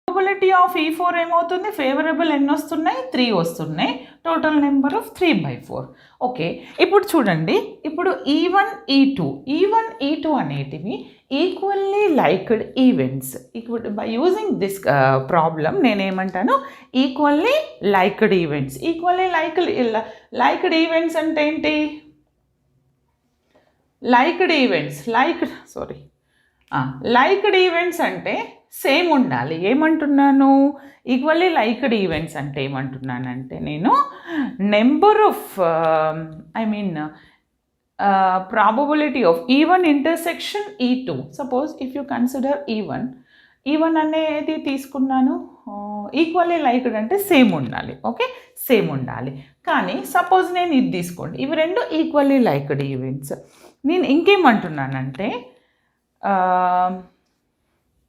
Probability of E4 ఏమవుతుంది, favourable ఎన్ని వస్తున్నాయి, 3 వస్తున్నాయి, టోటల్ నెంబర్ ఆఫ్ 3/4. ఓకే, ఇప్పుడు చూడండి, ఇప్పుడు E1 E2 అనేటివి ఈక్వల్లీ లైక్డ్ ఈవెంట్స్. ఇప్పుడు బై యూజింగ్ దిస్ ప్రాబ్లం నేనేమంటాను, equally liked events. Equally liked events అంటే ఏంటి, లైక్డ్ ఈవెంట్స్ అంటే సేమ్ ఉండాలి. ఏమంటున్నాను, ఈక్వల్లీ లైక్డ్ ఈవెంట్స్ అంటే ఏమంటున్నానంటే నేను number of probability of E1 intersection E2. Suppose if you consider E1 అనేది తీసుకున్నాను, ఈక్వల్లీ లైక్డ్ అంటే సేమ్ ఉండాలి. ఓకే, సేమ్ ఉండాలి. కానీ సపోజ్ నేను ఇది తీసుకోండి, ఇవి రెండు ఈక్వల్లీ లైక్డ్ ఈవెంట్స్. నేను ఇంకేమంటున్నానంటే